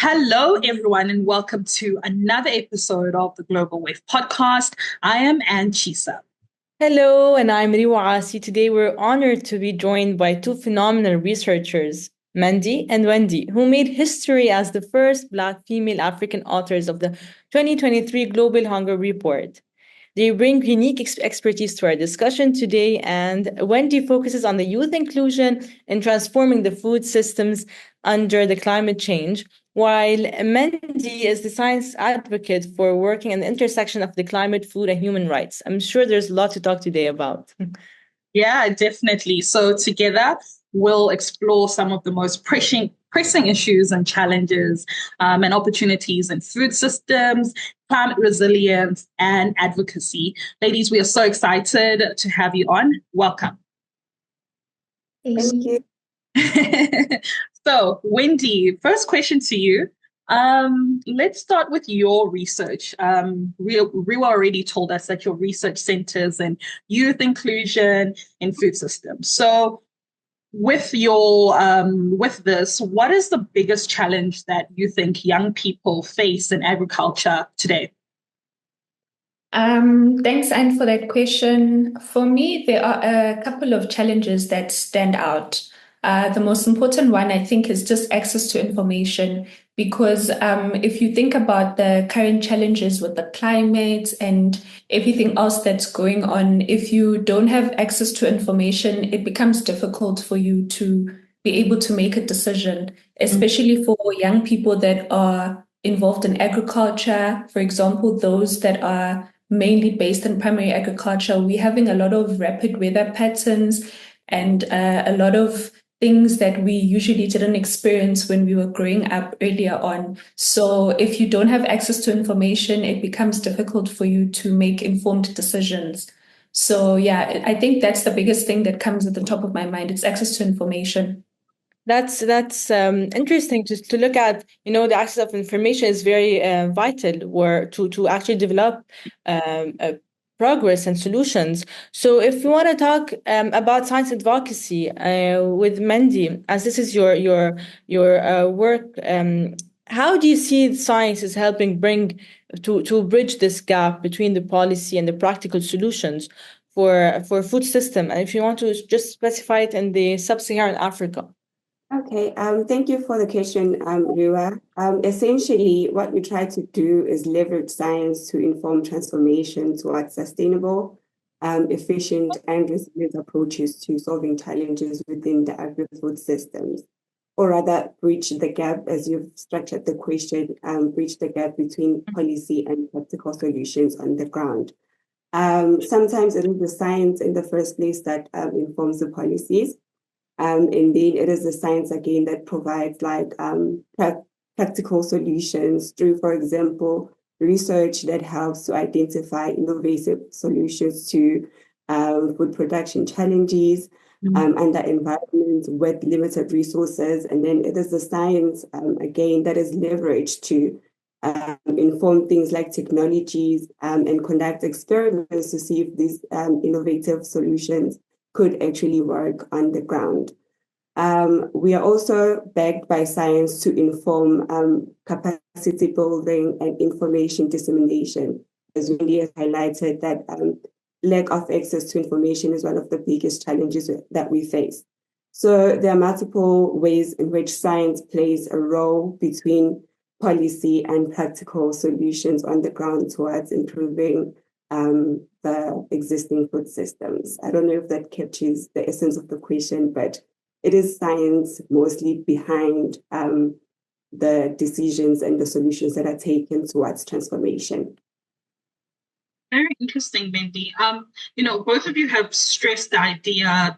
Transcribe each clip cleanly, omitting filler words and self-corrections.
Hello, everyone, and welcome to another episode of the WEF Podcast. I am Anchisa. Hello, and I'm Rewa. Today we're honored to be joined by two phenomenal researchers, Mendy and Wendy, who made history as the first Black female African authors of the 2023 Global Hunger Report. They bring unique expertise to our discussion today, and Wendy focuses on the youth inclusion and transforming the food systems under the climate change, while Mendy is the science advocate for working at the intersection of the climate, food, and human rights. I'm sure there's a lot to talk today about. Yeah, definitely. So together, we'll explore some of the most pressing issues and challenges and opportunities in food systems, climate resilience, and advocacy. Ladies, we are so excited to have you on. Welcome. Thank you. So, Wendy, first question to you. Let's start with your research. Rewa already told us that your research centers in youth inclusion in food systems. So, with this, what is the biggest challenge that you think young people face in agriculture today? Thanks, Anne, for that question. For me, there are a couple of challenges that stand out. The most important one, I think, is just access to information. Because if you think about the current challenges with the climate and everything else that's going on, if you don't have access to information, it becomes difficult for you to be able to make a decision, especially for young people that are involved in agriculture. For example, those that are mainly based in primary agriculture, we're having a lot of rapid weather patterns and a lot of things that we usually didn't experience when we were growing up earlier on. So if you don't have access to information, it becomes difficult for you to make informed decisions. So yeah, I think that's the biggest thing that comes at the top of my mind. It's access to information. That's interesting to look at. The access of information is very vital, or to actually develop progress and solutions. So, if you want to talk about science advocacy with Mendy, as this is your work, how do you see science is helping bring to bridge this gap between the policy and the practical solutions for food system? And if you want to just specify it in the sub-Saharan Africa. Okay, thank you for the question, Rewa. Essentially, what we try to do is leverage science to inform transformation towards sustainable, efficient, and resilient approaches to solving challenges within the agri-food systems, or rather, bridge the gap, as you've structured the question, bridge the gap between policy and practical solutions on the ground. Sometimes it is the science in the first place that informs the policies. Indeed, it is the science again that provides practical solutions through, for example, research that helps to identify innovative solutions to food production challenges under environments with limited resources. And then it is the science, again, that is leveraged to inform things like technologies and conduct experiments to see if these innovative solutions could actually work on the ground. We are also backed by science to inform capacity building and information dissemination. As Wendy has highlighted, that lack of access to information is one of the biggest challenges that we face. So there are multiple ways in which science plays a role between policy and practical solutions on the ground towards improving the existing food systems. I don't know if that captures the essence of the question, but it is science mostly behind the decisions and the solutions that are taken towards transformation. Very interesting, Mendy. Both of you have stressed the idea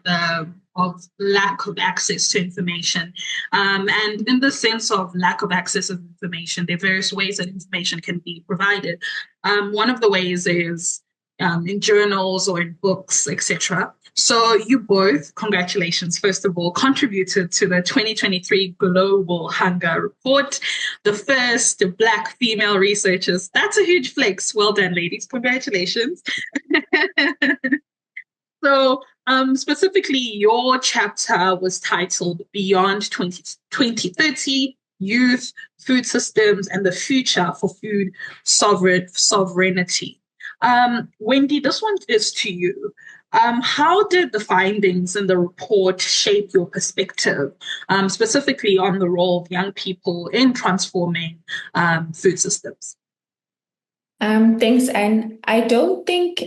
of lack of access to information. And in the sense of lack of access to information, there are various ways that information can be provided. One of the ways is in journals or in books, etc. So you both, congratulations, first of all, contributed to the 2023 Global Hunger Report, the first Black female researchers. That's a huge flex. Well done, ladies. Congratulations. So specifically, your chapter was titled Beyond 2030, youth, food systems, and the future for food sovereignty. Wendy, this one is to you. How did the findings in the report shape your perspective, specifically on the role of young people in transforming food systems? Thanks, Anne. I don't think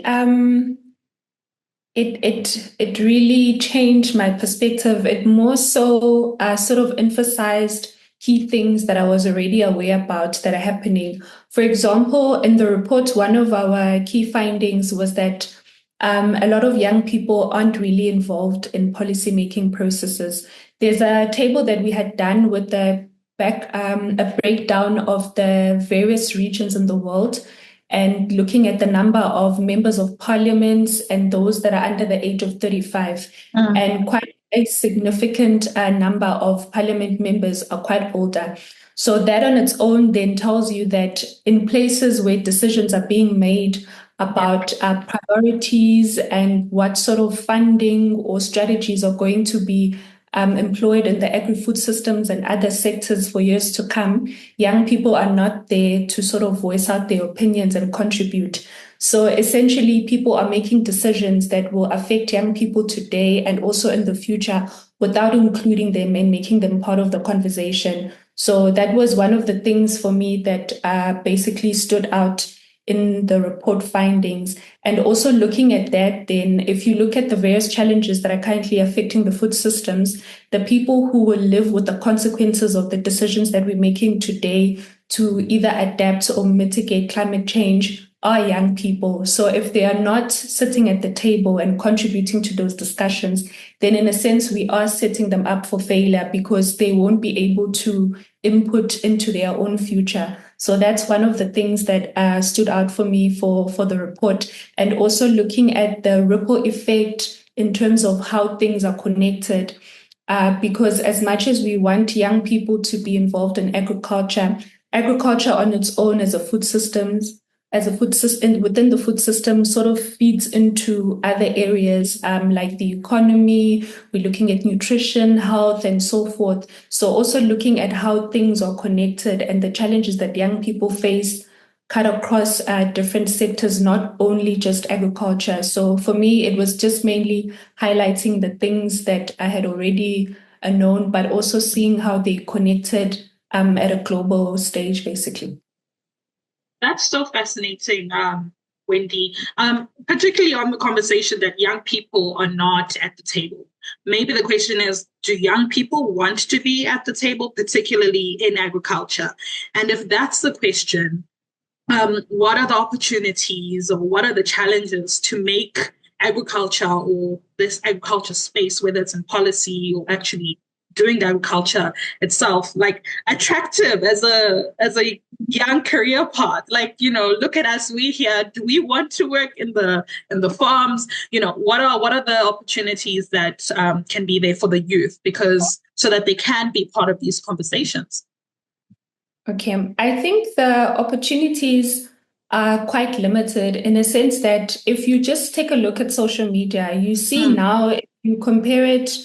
it really changed my perspective. It more so sort of emphasized key things that I was already aware about that are happening. For example, in the report, one of our key findings was that a lot of young people aren't really involved in policy-making processes. There's a table that we had done with a breakdown of the various regions in the world and looking at the number of members of parliament and those that are under the age of 35. And quite a significant number of parliament members are quite older. So that on its own then tells you that in places where decisions are being made about priorities and what sort of funding or strategies are going to be employed in the agri-food systems and other sectors for years to come, young people are not there to sort of voice out their opinions and contribute. So essentially, people are making decisions that will affect young people today and also in the future without including them and making them part of the conversation. So that was one of the things for me that basically stood out in the report findings. And also looking at that, then if you look at the various challenges that are currently affecting the food systems, the people who will live with the consequences of the decisions that we're making today to either adapt or mitigate climate change are young people. So if they are not sitting at the table and contributing to those discussions, then in a sense, we are setting them up for failure because they won't be able to input into their own future. So that's one of the things that stood out for me for the report. And also looking at the ripple effect in terms of how things are connected. Because as much as we want young people to be involved in agriculture on its own as a food system within the food system sort of feeds into other areas like the economy. We're looking at nutrition, health, and so forth. So also looking at how things are connected and the challenges that young people face cut across different sectors, not only just agriculture. So for me, it was just mainly highlighting the things that I had already known, but also seeing how they connected at a global stage, basically. That's so fascinating, Wendy, particularly on the conversation that young people are not at the table. Maybe the question is, do young people want to be at the table, particularly in agriculture? And if that's the question, what are the opportunities or what are the challenges to make agriculture or this agriculture space, whether it's in policy or actually doing the agriculture itself, like attractive as a young career path? Like, look at us, we here. Do we want to work in the farms? What are the opportunities that can be there for the youth, because so that they can be part of these conversations? Okay, I think the opportunities are quite limited in a sense that if you just take a look at social media, you see now, if you compare it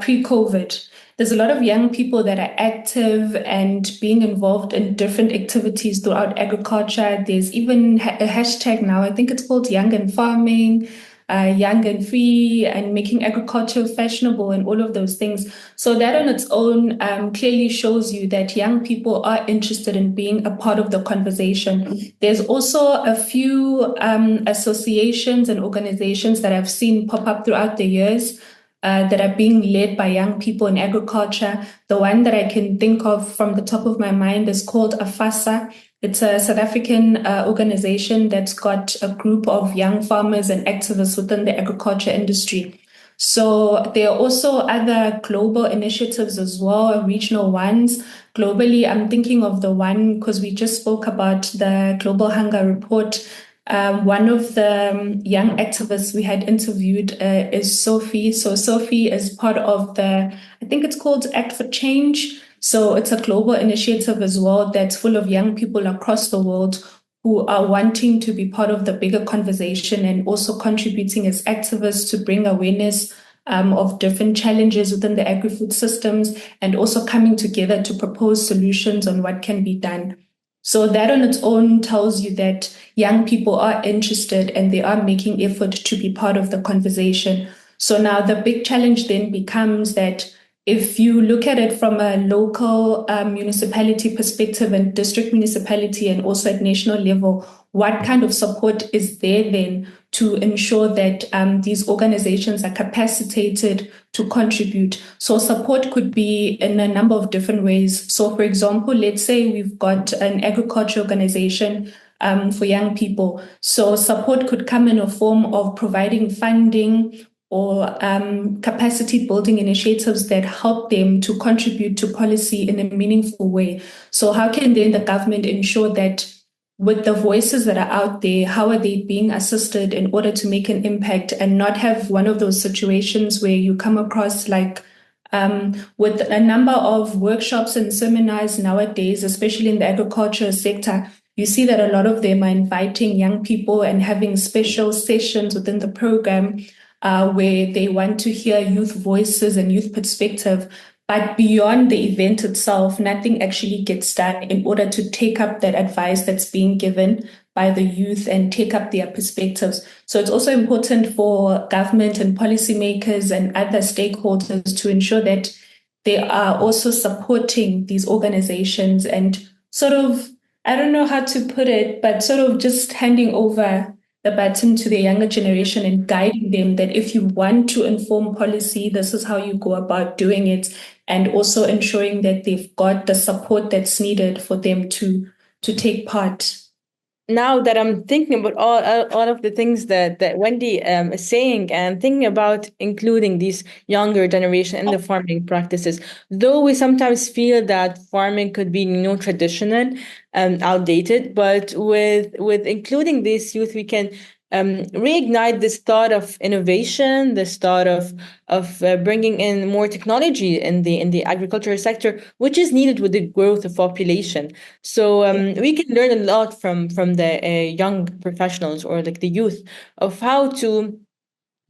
pre-COVID, there's a lot of young people that are active and being involved in different activities throughout agriculture. There's even a hashtag now, I think it's called Young and Farming, Young and Free, and making agriculture fashionable and all of those things. So that on its own clearly shows you that young people are interested in being a part of the conversation. There's also a few associations and organizations that I've seen pop up throughout the years that are being led by young people in agriculture. The one that I can think of from the top of my mind is called AFASA. It's a South African organization that's got a group of young farmers and activists within the agriculture industry. So there are also other global initiatives as well, regional ones. Globally, I'm thinking of the one, because we just spoke about the Global Hunger Report. One of the young activists we had interviewed is Sophie. So Sophie is part of I think it's called Act for Change. So it's a global initiative as well that's full of young people across the world who are wanting to be part of the bigger conversation and also contributing as activists to bring awareness of different challenges within the agri-food systems, and also coming together to propose solutions on what can be done. So that on its own tells you that young people are interested and they are making effort to be part of the conversation. So now the big challenge then becomes that if you look at it from a local municipality perspective and district municipality and also at national level, what kind of support is there then to ensure that these organizations are capacitated to contribute? So support could be in a number of different ways. So for example, let's say we've got an agriculture organization for young people. So support could come in a form of providing funding or capacity building initiatives that help them to contribute to policy in a meaningful way. So how can then the government ensure that with the voices that are out there, how are they being assisted in order to make an impact and not have one of those situations where you come across like with a number of workshops and seminars nowadays, especially in the agriculture sector, you see that a lot of them are inviting young people and having special sessions within the program where they want to hear youth voices and youth perspective. But beyond the event itself, nothing actually gets done in order to take up that advice that's being given by the youth and take up their perspectives. So it's also important for government and policymakers and other stakeholders to ensure that they are also supporting these organizations and sort of, I don't know how to put it, but sort of just handing over the baton to the younger generation and guiding them that if you want to inform policy, this is how you go about doing it, and also ensuring that they've got the support that's needed for them to take part. Now that I'm thinking about all of the things that Wendy is saying and thinking about including these younger generation in the farming practices, though we sometimes feel that farming could be traditional and outdated, but with including this youth, we can reignite this thought of innovation, this thought of bringing in more technology in the agricultural sector, which is needed with the growth of population. So we can learn a lot from the young professionals or like the youth of how to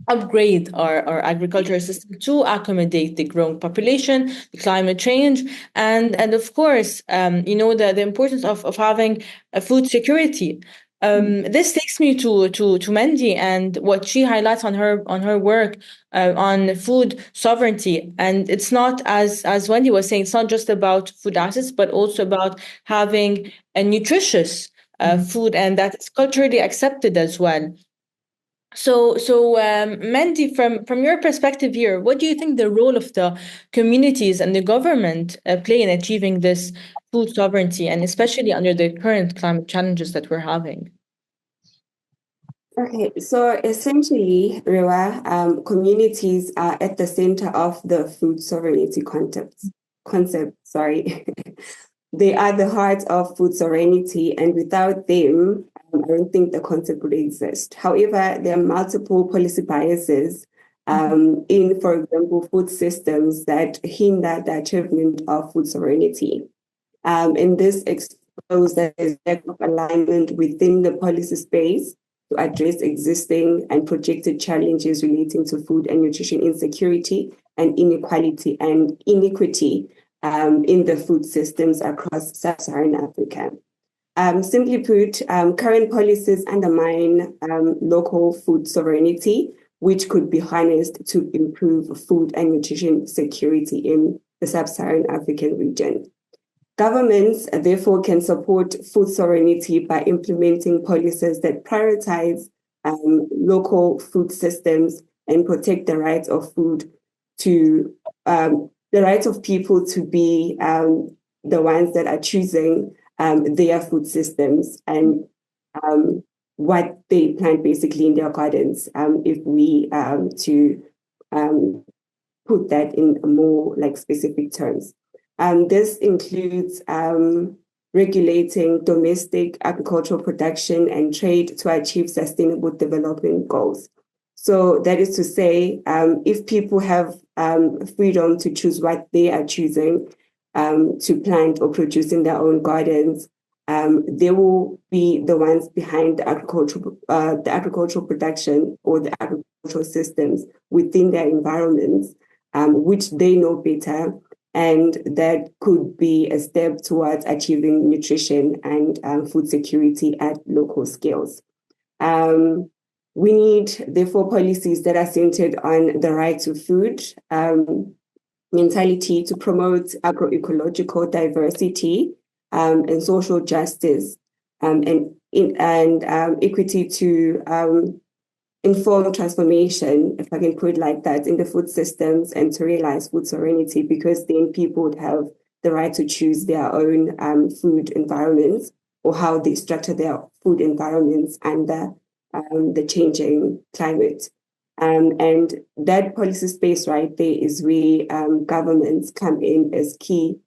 upgrade our agricultural system to accommodate the growing population, the climate change, and of course, the importance of having a food security. This takes me to Mendy and what she highlights on her work on food sovereignty. And it's not, as Wendy was saying, it's not just about food access, but also about having a nutritious food, and that is culturally accepted as well. So, Mendy, from your perspective here, what do you think the role of the communities and the government play in achieving this food sovereignty, and especially under the current climate challenges that we're having? Okay, so essentially, Rewa, communities are at the center of the food sovereignty concept. Sorry, they are the heart of food sovereignty, and without them, I don't think the concept would exist. However, there are multiple policy biases in, for example, food systems that hinder the achievement of food sovereignty. And this exposes the lack of alignment within the policy space to address existing and projected challenges relating to food and nutrition insecurity and inequality and inequity in the food systems across sub-Saharan Africa. Simply put, current policies undermine local food sovereignty, which could be harnessed to improve food and nutrition security in the sub-Saharan African region. Governments, therefore, can support food sovereignty by implementing policies that prioritize local food systems and protect the rights of food to the rights of people to be the ones that are choosing their food systems and what they plant basically in their gardens. If we to put that in more like specific terms. This includes regulating domestic agricultural production and trade to achieve sustainable development goals. So that is to say, if people have freedom to choose what they are choosing to plant or produce in their own gardens, they will be the ones behind the agricultural production or the agricultural systems within their environments, which they know better, and that could be a step towards achieving nutrition and food security at local scales. We need, therefore, policies that are centered on the right to food, mentality to promote agroecological diversity, and social justice, and equity to inform transformation, if I can put it like that, in the food systems, and to realize food sovereignty, because then people would have the right to choose their own food environments, or how they structure their food environments under the changing climate. And that policy space right there is where governments come in as key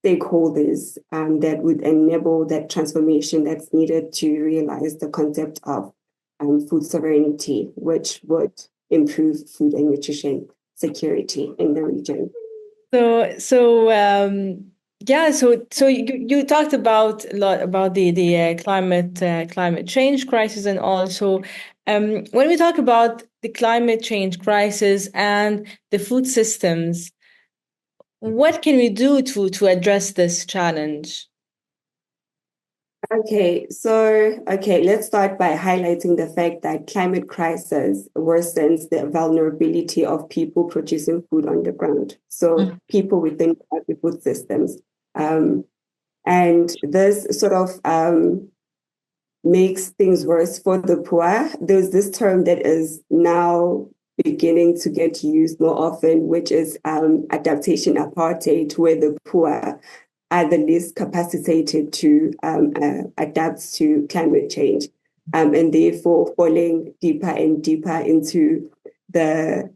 stakeholders that would enable that transformation that's needed to realize the concept of food sovereignty, which would improve food and nutrition security in the region. So you talked about a lot about the climate change crisis, and also when we talk about the climate change crisis and the food systems, what can we do to address this challenge? Okay, let's start by highlighting the fact that climate crisis worsens the vulnerability of people producing food on the ground. So people within agri-food systems. And this sort of makes things worse for the poor. There's this term that is now beginning to get used more often, which is adaptation apartheid, where the poor are the least capacitated to adapt to climate change, and therefore falling deeper and deeper into the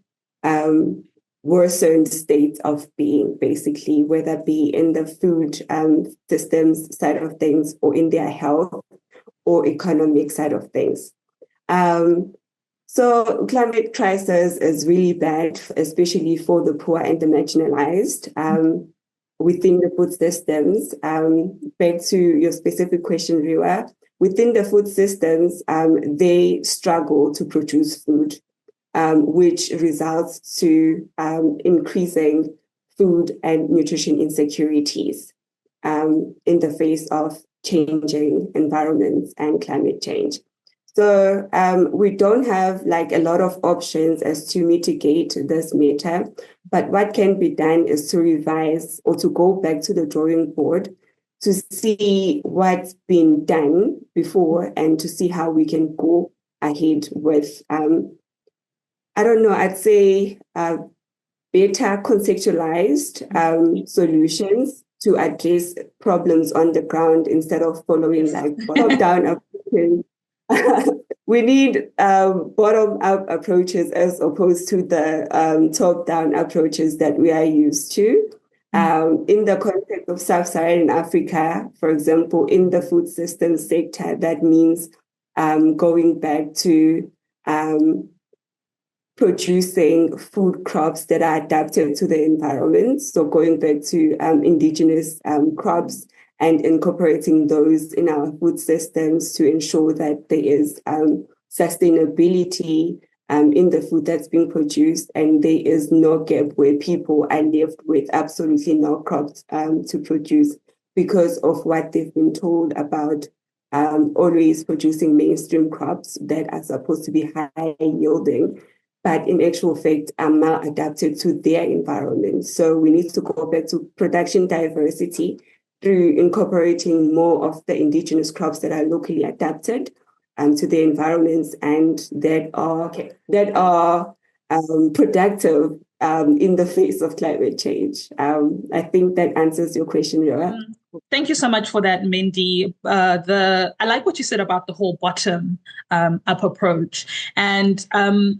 worsened state of being, basically, whether it be in the food systems side of things, or in their health or economic side of things. So climate crisis is really bad, especially for the poor and the marginalized within the food systems. Back to your specific question, Rewa, within the food systems, they struggle to produce food, which results to increasing food and nutrition insecurities in the face of changing environments and climate change. So we don't have like a lot of options as to mitigate this matter, but what can be done is to revise or to go back to the drawing board to see what's been done before, and to see how we can go ahead with, I'd say better conceptualized solutions to address problems on the ground, instead of following like bottom-down approaches. We need bottom-up approaches as opposed to the top-down approaches that we are used to. In the context of Sub-Saharan Africa, for example, in the food systems sector, that means going back to producing food crops that are adapted to the environment. So going back to indigenous crops, and incorporating those in our food systems to ensure that there is sustainability in the food that's being produced, and there is no gap where people are left with absolutely no crops to produce because of what they've been told about always producing mainstream crops that are supposed to be high yielding, but in actual fact are maladapted to their environment. So we need to go back to production diversity through incorporating more of the indigenous crops that are locally adapted to the environments, and that are productive in the face of climate change. I think that answers your question, Rewa. Thank you so much for that, Mendy. I like what you said about the whole bottom up approach. And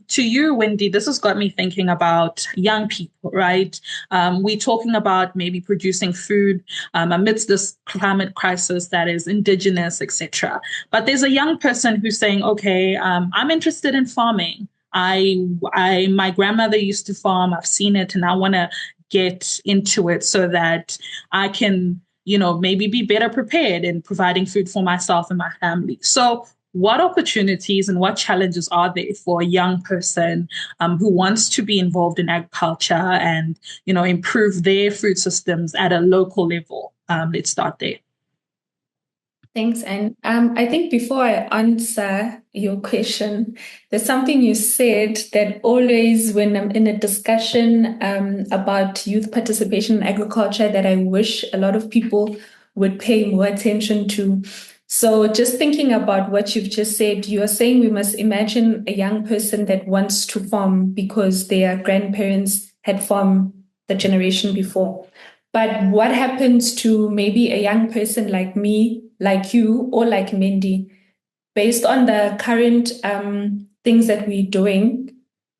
to you, Wendy, this has got me thinking about young people, right? We're talking about maybe producing food amidst this climate crisis that is indigenous, etc. But there's a young person who's saying, okay, I'm interested in farming. My grandmother used to farm. I've seen it, and I want to get into it so that I can maybe be better prepared in providing food for myself and my family. So what opportunities and what challenges are there for a young person who wants to be involved in agriculture and, improve their food systems at a local level? Let's start there. Thanks. And I think before I answer your question, there's something you said that always when I'm in a discussion about youth participation in agriculture that I wish a lot of people would pay more attention to. So just thinking about what you've just said, you are saying we must imagine a young person that wants to farm because their grandparents had farmed the generation before. But what happens to maybe a young person like me, like you, or like Mendy? Based on the current things that we're doing,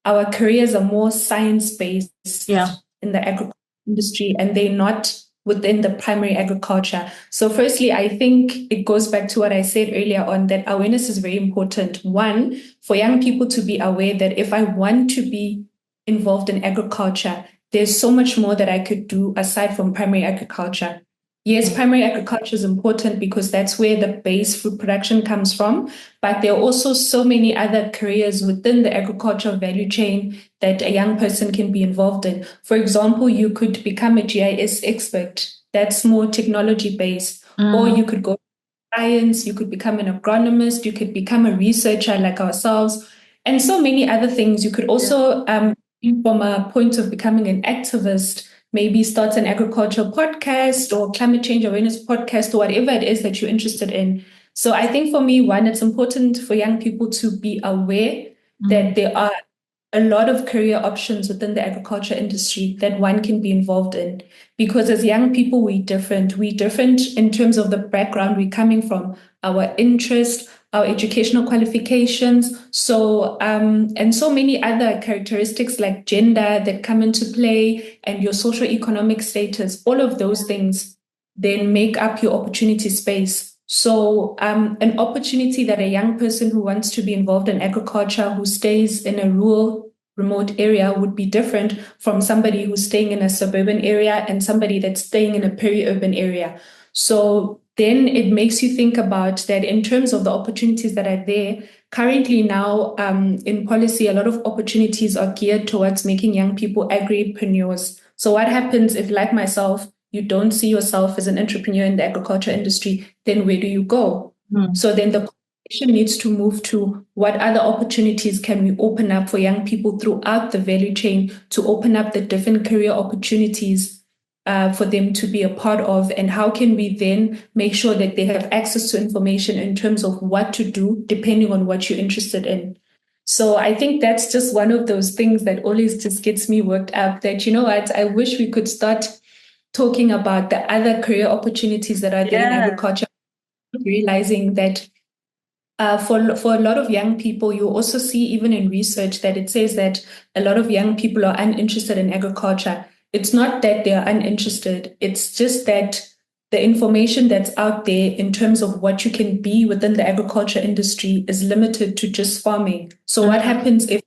our careers are more science-based in the agriculture industry, and they're not within the primary agriculture. So firstly, I think it goes back to what I said earlier on, that awareness is very important. One, for young people to be aware that if I want to be involved in agriculture, there's so much more that I could do aside from primary agriculture. Yes, primary agriculture is important because that's where the base food production comes from, but there are also so many other careers within the agricultural value chain that a young person can be involved in. For example, you could become a GIS expert. That's more technology-based. Or you could go to science, you could become an agronomist, you could become a researcher like ourselves, and so many other things. You could also from a point of becoming an activist, maybe start an agricultural podcast or climate change awareness podcast or whatever it is that you're interested in. So I think for me, one, it's important for young people to be aware that there are a lot of career options within the agriculture industry that one can be involved in. Because as young people, we're different. We're different in terms of the background we're coming from, our interest, our educational qualifications, and so many other characteristics like gender that come into play and your socioeconomic status. All of those things then make up your opportunity space. So an opportunity that a young person who wants to be involved in agriculture, who stays in a rural, remote area would be different from somebody who's staying in a suburban area and somebody that's staying in a peri-urban area. So then it makes you think about that in terms of the opportunities that are there. Currently now in policy, a lot of opportunities are geared towards making young people agripreneurs. So what happens if, like myself, you don't see yourself as an entrepreneur in the agriculture industry, then where do you go? So then the conversation needs to move to what other opportunities can we open up for young people throughout the value chain to open up the different career opportunities for them to be a part of, and how can we then make sure that they have access to information in terms of what to do depending on what you're interested in. So I think that's just one of those things that always just gets me worked up, that, you know what, I wish we could start talking about the other career opportunities that are there in agriculture, realizing that for a lot of young people, you also see even in research that it says that a lot of young people are uninterested in agriculture. It's not that they are uninterested. It's just that the information that's out there in terms of what you can be within the agriculture industry is limited to just farming. So what happens if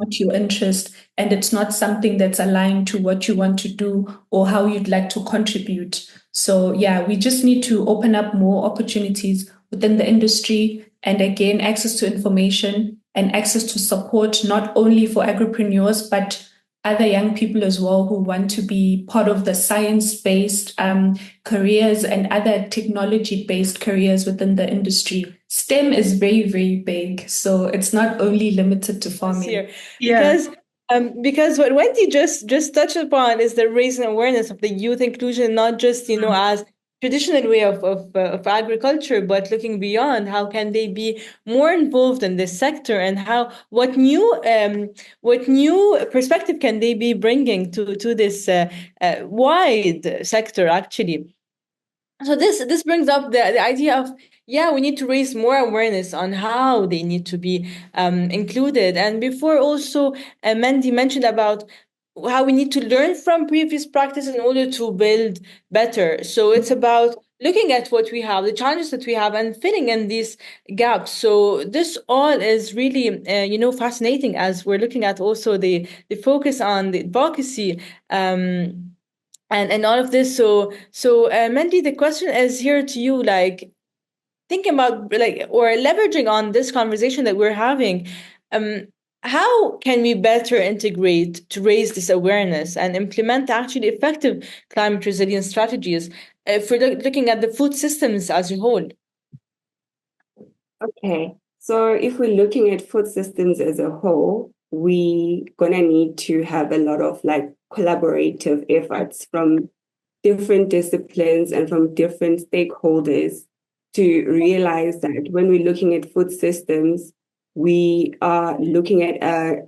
not your interest and it's not something that's aligned to what you want to do or how you'd like to contribute? So yeah, we just need to open up more opportunities within the industry, and again, access to information and access to support, not only for agripreneurs, but other young people as well who want to be part of the science-based careers and other technology-based careers within the industry. STEM is very, very big, so it's not only limited to farming. Because what Wendy just touched upon is the raising awareness of the youth inclusion, not just as traditional way of agriculture, but looking beyond. How can they be more involved in this sector, and what new perspective can they be bringing to this wide sector actually? So this brings up the idea of, we need to raise more awareness on how they need to be included. And before also, Mendy mentioned about how we need to learn from previous practice in order to build better. So it's about looking at what we have, the challenges that we have, and filling in these gaps. So this all is really, fascinating as we're looking at also the focus on the advocacy and all of this. So Mendy, the question is here to you, like thinking about like or leveraging on this conversation that we're having. Um, how can we better integrate to raise this awareness and implement actually effective climate resilience strategies if we're looking at the food systems as a whole? Okay, so if we're looking at food systems as a whole, we're gonna need to have a lot of like collaborative efforts from different disciplines and from different stakeholders to realize that when we're looking at food systems, we are looking at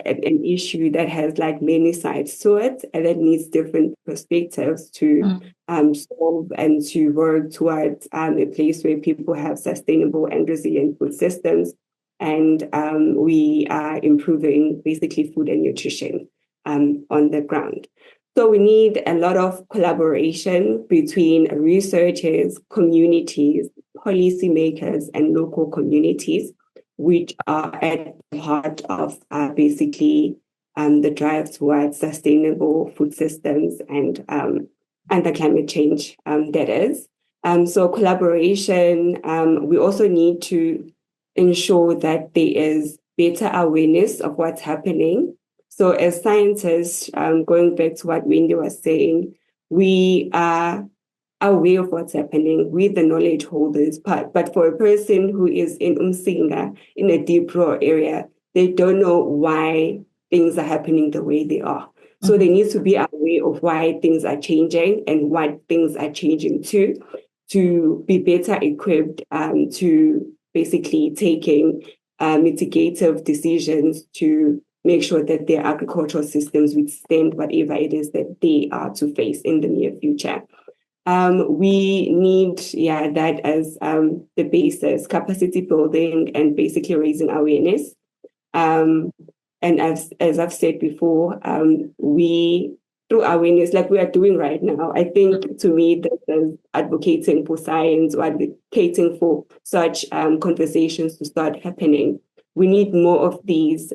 an issue that has like many sides to it and that needs different perspectives to solve and to work towards a place where people have sustainable and resilient food systems. And we are improving basically food and nutrition on the ground. So we need a lot of collaboration between researchers, communities, policymakers, and local communities, which are at the heart of basically the drive towards sustainable food systems and the climate change that is. So collaboration, we also need to ensure that there is better awareness of what's happening. So as scientists, going back to what Wendy was saying, we are aware of what's happening with the knowledge holders, but for a person who is in Umsinga, in a deep rural area, they don't know why things are happening the way they are. So they need to be aware of why things are changing and what things are changing to be better equipped to basically taking mitigative decisions to make sure that their agricultural systems withstand whatever it is that they are to face in the near future. We need, that as the basis, capacity building and basically raising awareness. And as I've said before, we, through awareness, like we are doing right now, I think to me that is advocating for science or advocating for such conversations to start happening. We need more of these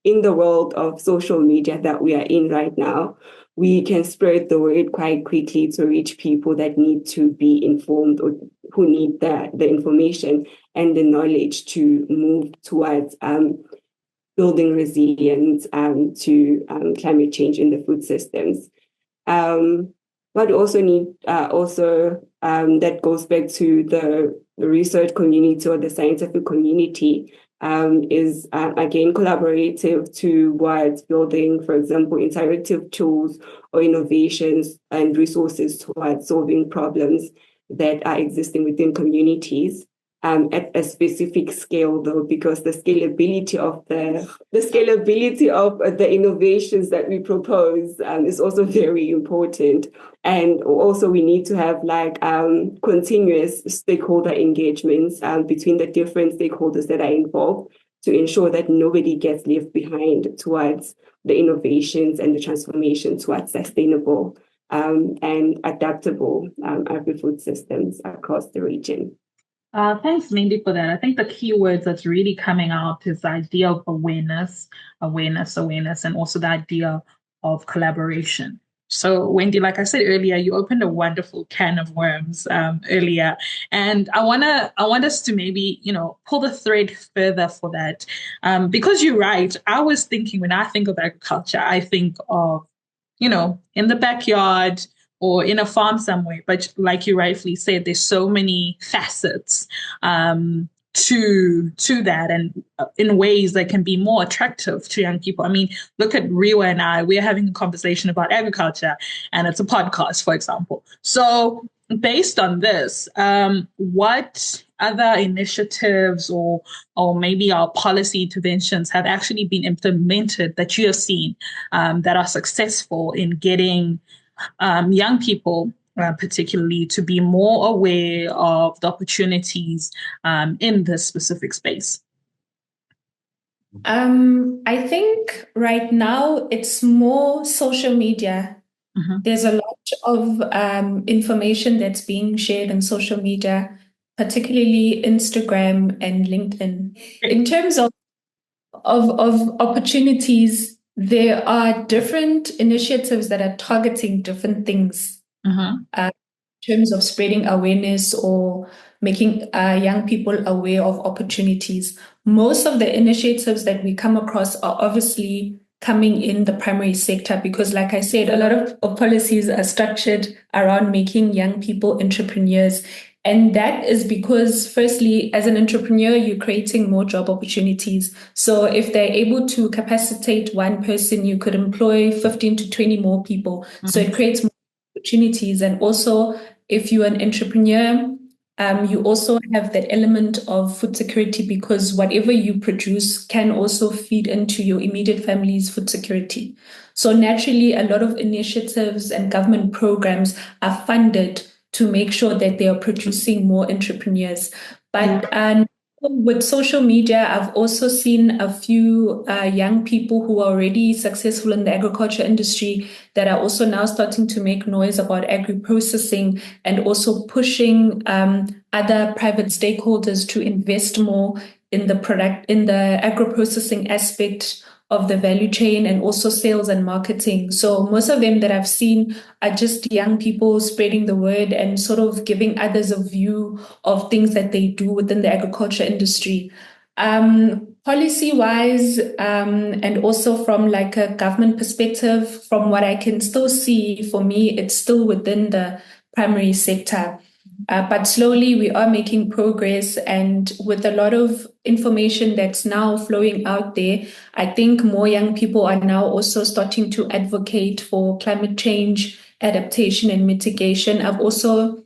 in the world of social media that we are in right now. We can spread the word quite quickly to reach people that need to be informed or who need the information and the knowledge to move towards building resilience to climate change in the food systems. What we also need, that goes back to the research community or the scientific community, is again collaborative towards building, for example, interactive tools or innovations and resources towards solving problems that are existing within communities. At a specific scale, though, because the scalability of the innovations that we propose is also very important. And also, we need to have like continuous stakeholder engagements between the different stakeholders that are involved to ensure that nobody gets left behind towards the innovations and the transformation towards sustainable and adaptable agri-food systems across the region. Thanks, Mendy, for that. I think the key words that's really coming out is the idea of awareness, and also the idea of collaboration. So, Wendy, like I said earlier, you opened a wonderful can of worms earlier, and I want us to maybe pull the thread further for that, because you're right. I was thinking when I think of agriculture, I think of in the backyard or in a farm somewhere. But like you rightfully said, there's so many facets to that, and in ways that can be more attractive to young people. I mean, look at Rewa and I. We're having a conversation about agriculture, and it's a podcast, for example. So based on this, what other initiatives or maybe our policy interventions have actually been implemented that you have seen that are successful in getting young people, particularly, to be more aware of the opportunities in this specific space? I think right now it's more social media. Mm-hmm. There's a lot of information that's being shared on social media, particularly Instagram and LinkedIn. In terms of opportunities there are different initiatives that are targeting different things in terms of spreading awareness or making young people aware of opportunities. Most of the initiatives that we come across are obviously coming in the primary sector because, like I said, a lot of policies are structured around making young people entrepreneurs. And that is because, firstly, as an entrepreneur, you're creating more job opportunities. So if they're able to capacitate one person, you could employ 15 to 20 more people. So it creates more opportunities. And also, if you're an entrepreneur, you also have that element of food security because whatever you produce can also feed into your immediate family's food security. So naturally, a lot of initiatives and government programs are funded to make sure that they are producing more entrepreneurs. But with social media, I've also seen a few young people who are already successful in the agriculture industry that are also now starting to make noise about agri-processing and also pushing other private stakeholders to invest more in the agro-processing aspect of the value chain and also sales and marketing. So most of them that I've seen are just young people spreading the word and sort of giving others a view of things that they do within the agriculture industry. Policy-wise, and also from like a government perspective, from what I can still see, for me, it's still within the primary sector. But slowly we are making progress, and with a lot of information that's now flowing out there, I think more young people are now also starting to advocate for climate change, adaptation and mitigation. I've also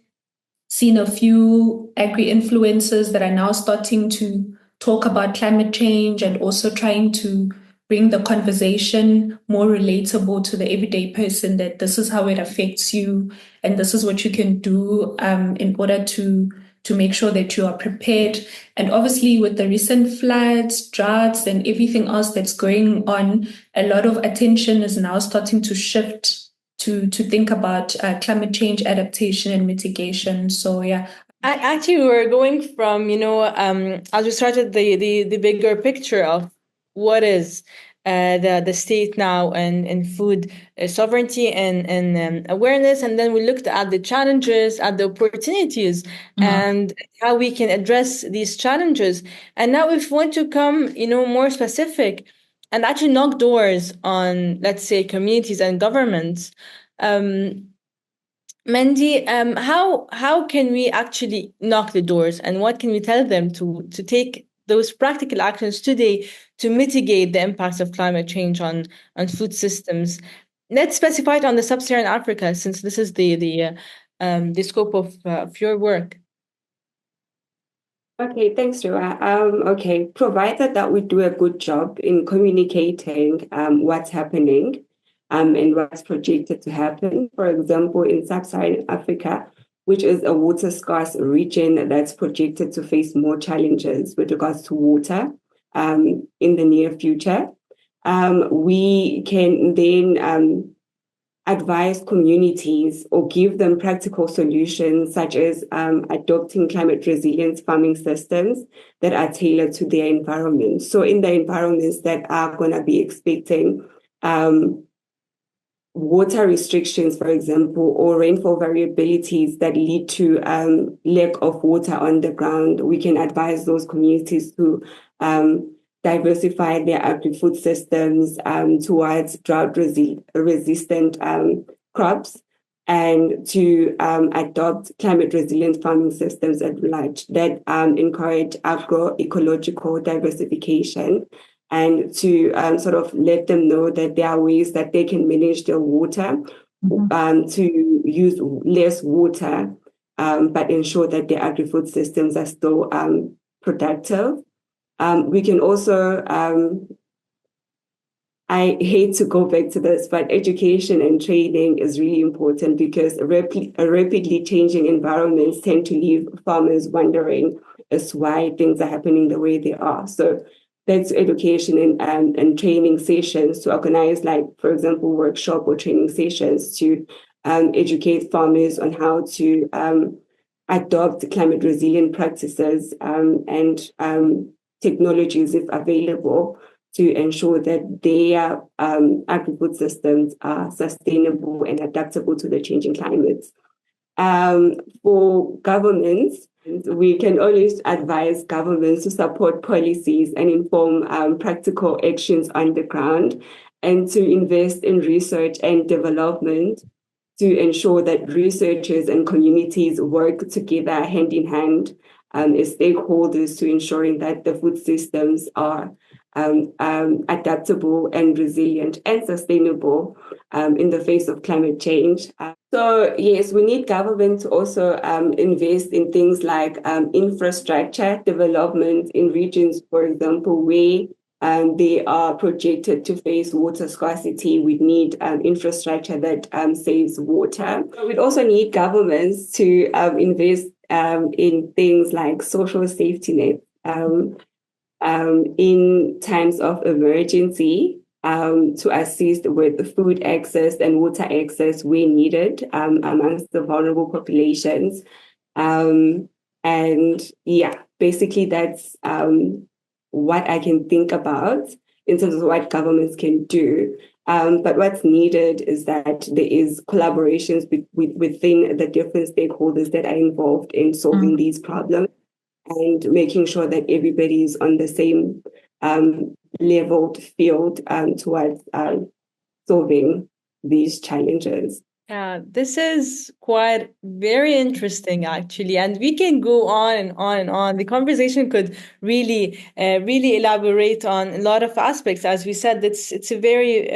seen a few agri-influencers that are now starting to talk about climate change and also trying to bring the conversation more relatable to the everyday person, that this is how it affects you and this is what you can do in order to make sure that you are prepared. And obviously with the recent floods, droughts, and everything else that's going on, a lot of attention is now starting to shift to think about climate change, adaptation, and mitigation. So yeah. Actually, we were going from, as we started the bigger picture of what is the state now and food sovereignty and awareness, and then we looked at the challenges, at the opportunities, and how we can address these challenges. And now if we want to come, more specific and actually knock doors on, let's say, communities and governments, Mendy, how can we actually knock the doors, and what can we tell them to take those practical actions today to mitigate the impacts of climate change on food systems? Let's specify it on the sub-Saharan Africa, since this is the scope of your work. Okay, thanks, Rewa. Okay, provided that we do a good job in communicating what's happening and what's projected to happen. For example, in sub-Saharan Africa, which is a water-scarce region that's projected to face more challenges with regards to water in the near future, we can then advise communities or give them practical solutions such as adopting climate resilience farming systems that are tailored to their environment. So in the environments that are going to be expecting water restrictions, for example, or rainfall variabilities that lead to lack of water on the ground, we can advise those communities to diversify their agri-food systems towards drought-resistant crops and to adopt climate-resilient farming systems at large that encourage agroecological diversification, and to sort of let them know that there are ways that they can manage their water to use less water, but ensure that their agri-food systems are still productive. We can also, I hate to go back to this, but education and training is really important because rapidly changing environments tend to leave farmers wondering as to why things are happening the way they are. So that's education and training sessions to organize, like, for example, workshop or training sessions to educate farmers on how to adopt climate resilient practices and technologies, if available, to ensure that their agri-food systems are sustainable and adaptable to the changing climates. For governments, we can always advise governments to support policies and inform practical actions on the ground, and to invest in research and development to ensure that researchers and communities work together hand in hand as stakeholders to ensuring that the food systems are adaptable and resilient and sustainable in the face of climate change. So yes, we need government to also invest in things like infrastructure development in regions, for example, where they are projected to face water scarcity. We need infrastructure that saves water. We'd also need governments to invest in things like social safety nets in times of emergency to assist with food access and water access where needed amongst the vulnerable populations. And yeah, basically that's what I can think about in terms of what governments can do. But what's needed is that there is collaborations within the different stakeholders that are involved in solving these problems and making sure that everybody is on the same leveled field towards solving these challenges. Yeah, this is quite very interesting, actually, and we can go on and on and on. The conversation could really, really elaborate on a lot of aspects. As we said, it's a very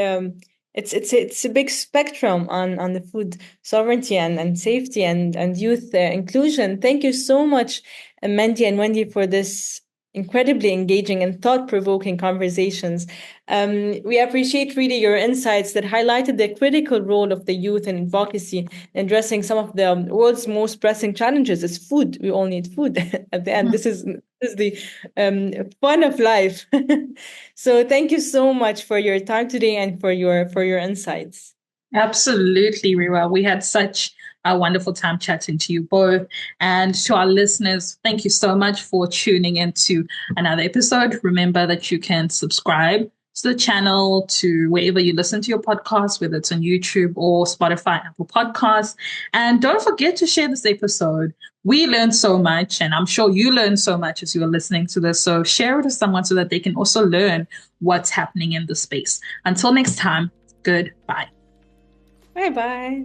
it's a big spectrum on the food sovereignty and safety and youth inclusion. Thank you so much, Mendy and Wendy, for this incredibly engaging and thought-provoking conversations. We appreciate really your insights that highlighted the critical role of the youth in advocacy in addressing some of the world's most pressing challenges. Is food. We all need food at the end. This is the fun of life. So thank you so much for your time today and for your insights. Absolutely, Rewa. We had such a wonderful time chatting to you both. And to our listeners, thank you so much for tuning into another episode. Remember that you can subscribe to the channel, to wherever you listen to your podcast, whether it's on YouTube or Spotify, Apple Podcasts. And don't forget to share this episode. We learned so much, and I'm sure you learned so much as you are listening to this. So share it with someone so that they can also learn what's happening in the space. Until next time, goodbye. Bye-bye.